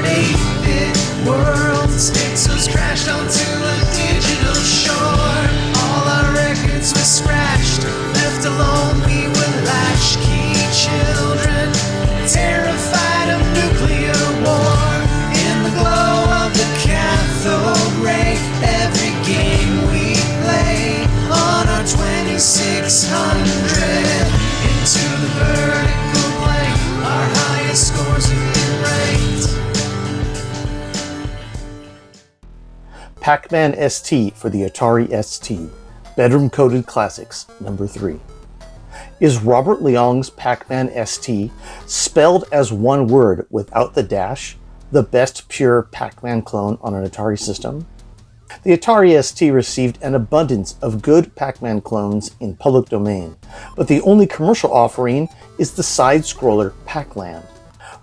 8-bit world. Pixels crashed onto a digital shore. All our records were scratched. Left alone, we were latchkey children, terrified of nuclear war. In the glow of the cathode ray, every game we play on our 2600. Into the vertical blank, our highest scores have been ranked. PacMan ST for the Atari ST, Bedroom Coded Classics, number 3. Is Robert Leong's PacMan ST, spelled as one word without the dash, the best pure Pac-Man clone on an Atari system? The Atari ST received an abundance of good Pac-Man clones in public domain, but the only commercial offering is the side-scroller Pac-Land.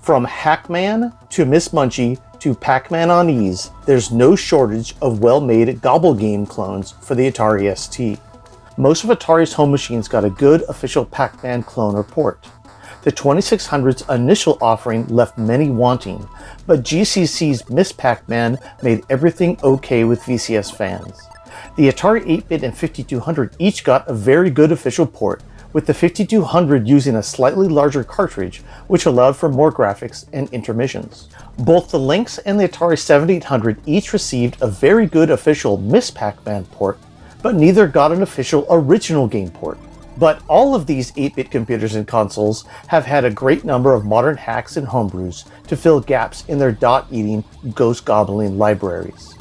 From Hackman to Miss Munchie to Pac-Man on Ease, there's no shortage of well-made gobble game clones for the Atari ST. Most of Atari's home machines got a good official Pac-Man clone or port. The 2600's initial offering left many wanting, but GCC's Miss Pac-Man made everything okay with VCS fans. The Atari 8-bit and 5200 each got a very good official port, with the 5200 using a slightly larger cartridge, which allowed for more graphics and intermissions. Both the Lynx and the Atari 7800 each received a very good official Miss Pac-Man port, but neither got an official original game port. But all of these 8-bit computers and consoles have had a great number of modern hacks and homebrews to fill gaps in their dot-eating, ghost-gobbling libraries.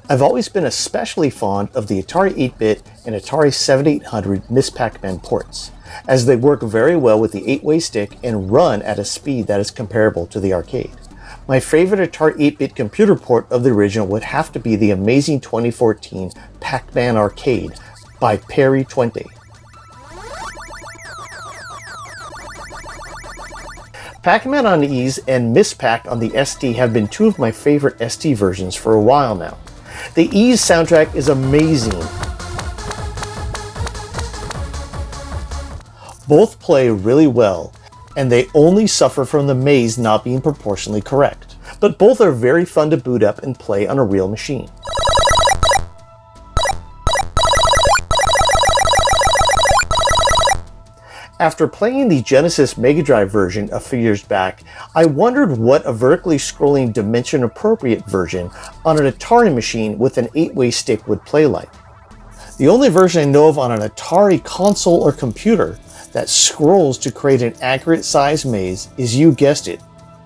I've always been especially fond of the Atari 8-bit and Atari 7800 Miss Pac-Man ports, as they work very well with the 8-way stick and run at a speed that is comparable to the arcade. My favorite Atari 8-bit computer port of the original would have to be the amazing 2014 Pac-Man Arcade by Perry Twente. Pac-Man on Ease and Miss Pac on the ST have been two of my favorite ST versions for a while now. The Ease soundtrack is amazing. Both play really well, and they only suffer from the maze not being proportionally correct. But both are very fun to boot up and play on a real machine. After playing the Genesis Mega Drive version a few years back, I wondered what a vertically scrolling dimension-appropriate version on an Atari machine with an 8-way stick would play like. The only version I know of on an Atari console or computer that scrolls to create an accurate size maze is, you guessed it,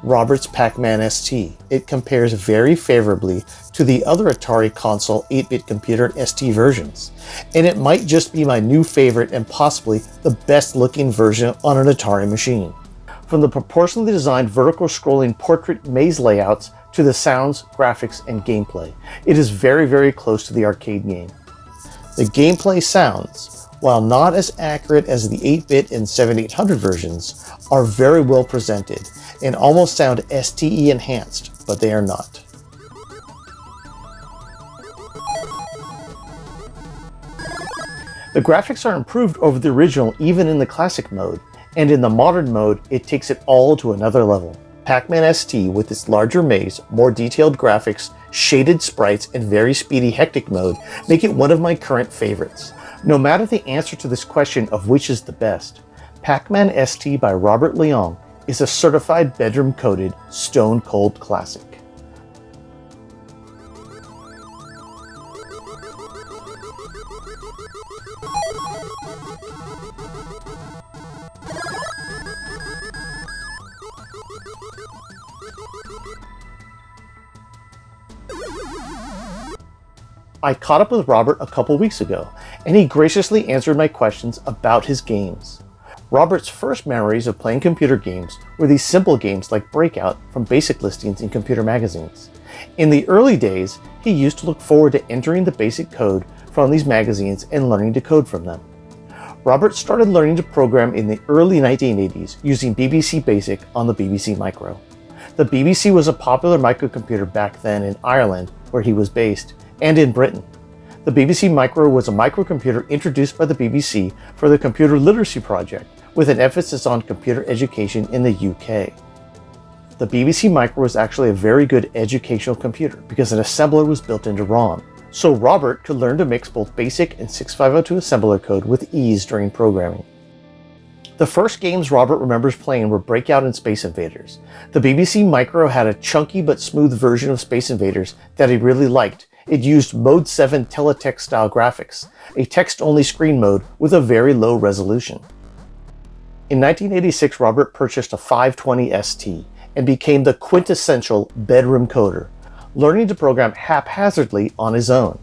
Robert's PacMan ST. It compares very favorably to the other Atari console 8-bit computer and ST versions, and it might just be my new favorite and possibly the best looking version on an Atari machine. From the proportionally designed vertical scrolling portrait maze layouts to the sounds, graphics, and gameplay, it is very, very close to the arcade game. The gameplay sounds, while not as accurate as the 8-bit and 7800 versions, are very well presented and almost sound STE enhanced, but they are not. The graphics are improved over the original even in the classic mode, and in the modern mode it takes it all to another level. PacMan ST with its larger maze, more detailed graphics, shaded sprites, and very speedy hectic mode make it one of my current favorites. No matter the answer to this question of which is the best, PacMan ST by Robert Leong is a certified bedroom-coded, stone-cold classic. I caught up with Robert a couple weeks ago, and he graciously answered my questions about his games. Robert's first memories of playing computer games were these simple games like Breakout from basic listings in computer magazines. In the early days, he used to look forward to entering the basic code from these magazines and learning to code from them. Robert started learning to program in the early 1980s using BBC Basic on the BBC Micro. The BBC was a popular microcomputer back then in Ireland, where he was based, and in Britain. The BBC Micro was a microcomputer introduced by the BBC for the Computer Literacy Project, with an emphasis on computer education in the UK. The BBC Micro was actually a very good educational computer because an assembler was built into ROM, so Robert could learn to mix both BASIC and 6502 assembler code with ease during programming. The first games Robert remembers playing were Breakout and Space Invaders. The BBC Micro had a chunky but smooth version of Space Invaders that he really liked. It used Mode 7 teletext style graphics, a text-only screen mode with a very low resolution. In 1986, Robert purchased a 520 ST and became the quintessential bedroom coder, learning to program haphazardly on his own.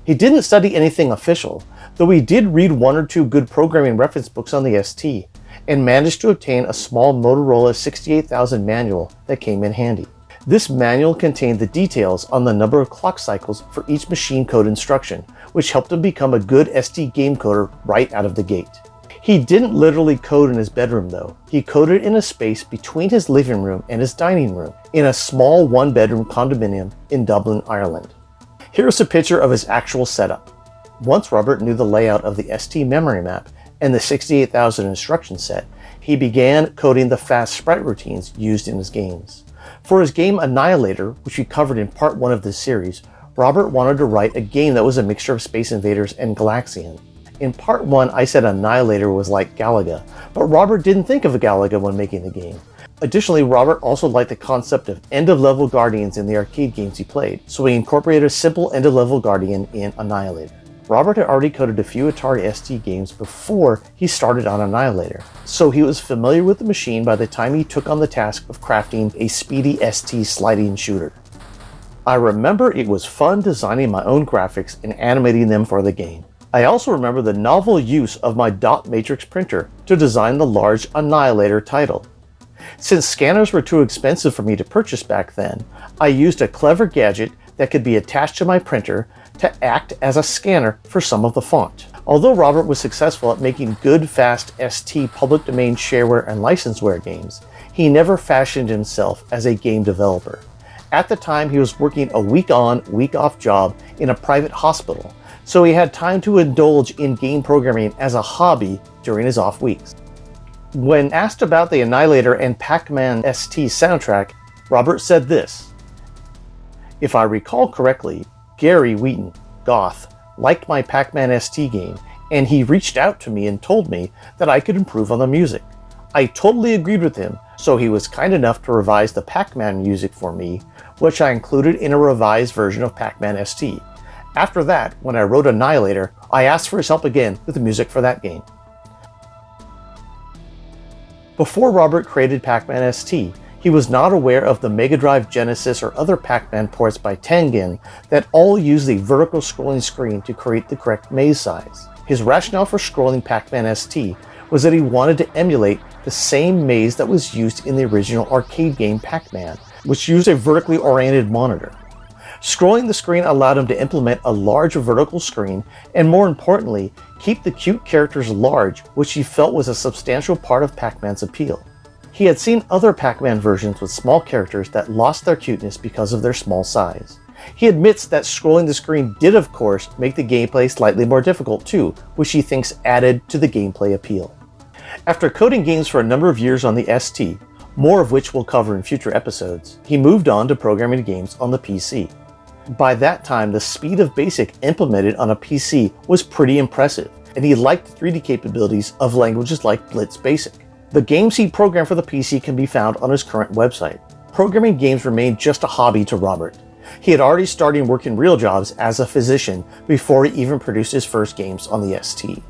He didn't study anything official, though he did read one or two good programming reference books on the ST, and managed to obtain a small Motorola 68000 manual that came in handy. This manual contained the details on the number of clock cycles for each machine code instruction, which helped him become a good ST game coder right out of the gate. He didn't literally code in his bedroom though. He coded in a space between his living room and his dining room in a small one-bedroom condominium in Dublin, Ireland. Here's a picture of his actual setup. Once Robert knew the layout of the ST memory map and the 68000 instruction set, he began coding the fast sprite routines used in his games. For his game Annihilator, which we covered in part 1 of this series, Robert wanted to write a game that was a mixture of Space Invaders and Galaxian. In part 1, I said Annihilator was like Galaga, but Robert didn't think of a Galaga when making the game. Additionally, Robert also liked the concept of end-of-level guardians in the arcade games he played, so he incorporated a simple end-of-level guardian in Annihilator. Robert had already coded a few Atari ST games before he started on Annihilator, so he was familiar with the machine by the time he took on the task of crafting a speedy ST sliding shooter. I remember it was fun designing my own graphics and animating them for the game. I also remember the novel use of my dot matrix printer to design the large Annihilator title. Since scanners were too expensive for me to purchase back then, I used a clever gadget that could be attached to my printer to act as a scanner for some of the font. Although Robert was successful at making good, fast ST public domain shareware and licenseware games, he never fashioned himself as a game developer. At the time, he was working a week-on, week-off job in a private hospital, so he had time to indulge in game programming as a hobby during his off weeks. When asked about the Annihilator and PacMan ST soundtrack, Robert said this: "If I recall correctly, Gary Wheaton, Goth, liked my PacMan ST game, and he reached out to me and told me that I could improve on the music. I totally agreed with him, so he was kind enough to revise the PacMan music for me, which I included in a revised version of PacMan ST. After that, when I wrote Annihilator, I asked for his help again with the music for that game." Before Robert created PacMan ST, he was not aware of the Mega Drive, Genesis, or other Pac-Man ports by Tengen that all use the vertical scrolling screen to create the correct maze size. His rationale for scrolling PacMan ST was that he wanted to emulate the same maze that was used in the original arcade game Pac-Man, which used a vertically oriented monitor. Scrolling the screen allowed him to implement a large vertical screen and, more importantly, keep the cute characters large, which he felt was a substantial part of Pac-Man's appeal. He had seen other Pac-Man versions with small characters that lost their cuteness because of their small size. He admits that scrolling the screen did, of course, make the gameplay slightly more difficult too, which he thinks added to the gameplay appeal. After coding games for a number of years on the ST, more of which we'll cover in future episodes, he moved on to programming games on the PC. By that time, the speed of BASIC implemented on a PC was pretty impressive, and he liked the 3D capabilities of languages like Blitz Basic. The games he programmed for the PC can be found on his current website. Programming games remained just a hobby to Robert. He had already started working real jobs as a physician before he even produced his first games on the ST.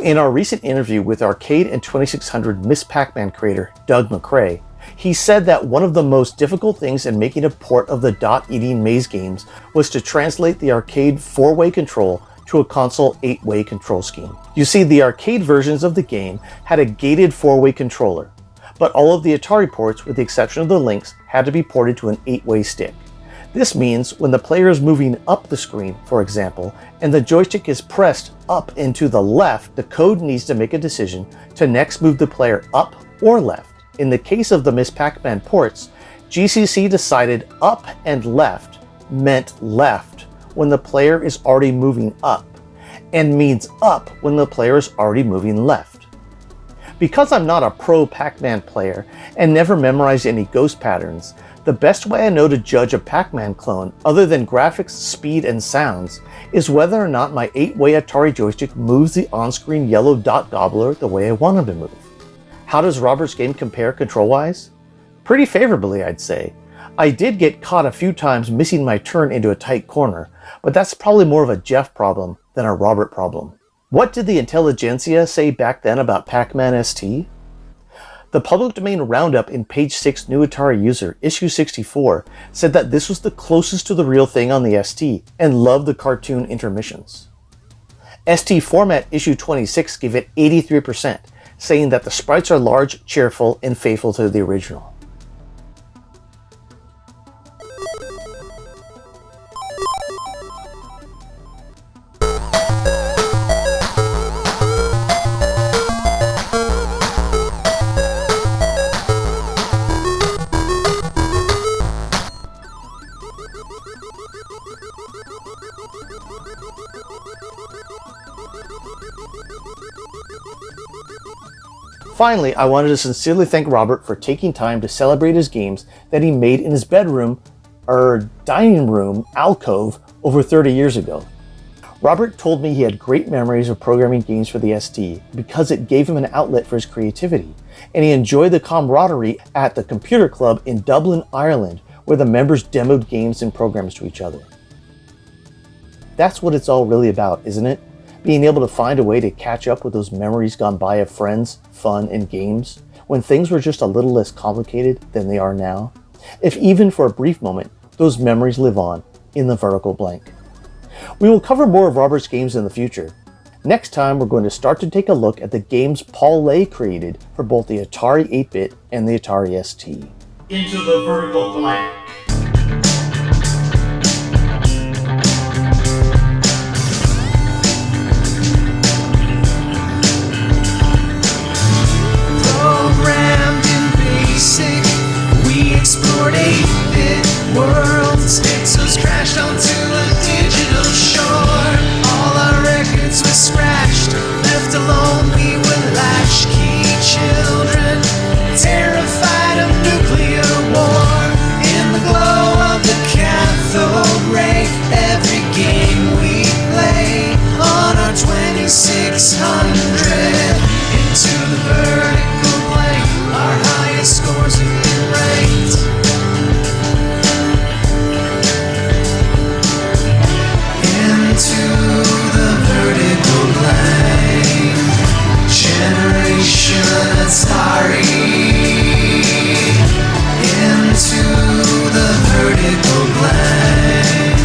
In our recent interview with Arcade and 2600 Miss Pac-Man creator Doug McRae, he said that one of the most difficult things in making a port of the dot-eating maze games was to translate the arcade 4-way control to a console 8-way control scheme. You see, the arcade versions of the game had a gated 4-way controller, but all of the Atari ports, with the exception of the links, had to be ported to an 8-way stick. This means when the player is moving up the screen, for example, and the joystick is pressed up and to the left, the code needs to make a decision to next move the player up or left. In the case of the Miss Pac-Man ports, GCC decided up and left meant left when the player is already moving up, and means up when the player is already moving left. Because I'm not a pro Pac-Man player and never memorized any ghost patterns, the best way I know to judge a Pac-Man clone, other than graphics, speed, and sounds, is whether or not my 8-way Atari joystick moves the on-screen yellow dot gobbler the way I want him to move. How does Robert's game compare control-wise? Pretty favorably, I'd say. I did get caught a few times missing my turn into a tight corner, but that's probably more of a Jeff problem than a Robert problem. What did the intelligentsia say back then about Pac-Man ST? The public domain roundup in page 6 New Atari User, issue 64, said that this was the closest to the real thing on the ST, and loved the cartoon intermissions. ST Format issue 26 gave it 83%, saying that the sprites are large, cheerful, and faithful to the original. Finally, I wanted to sincerely thank Robert for taking time to celebrate his games that he made in his bedroom, or dining room, alcove over 30 years ago. Robert told me he had great memories of programming games for the ST because it gave him an outlet for his creativity, and he enjoyed the camaraderie at the computer club in Dublin, Ireland, where the members demoed games and programs to each other. That's what it's all really about, isn't it? Being able to find a way to catch up with those memories gone by of friends, fun, and games, when things were just a little less complicated than they are now. If even for a brief moment, those memories live on in the vertical blank. We will cover more of Robert's games in the future. Next time, we're going to start to take a look at the games Paul Lay created for both the Atari 8-bit and the Atari ST. Into the vertical blank. Programmed in BASIC, we explored 8-bit worlds. Pixels crashed onto a digital shore. All our records were scratched, left alone we were latchkey children, terrified of nuclear war. In the glow of the cathode ray, every game we play on our 2600 into the vertical blank, our highest scores have been ranked. Into the vertical blank, generation Atari. Into the vertical blank,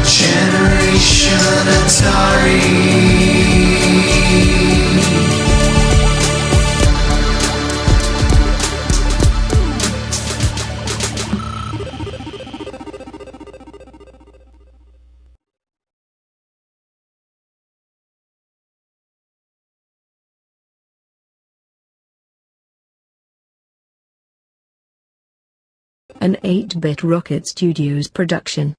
generation Atari. An 8-Bit Rocket Studios production.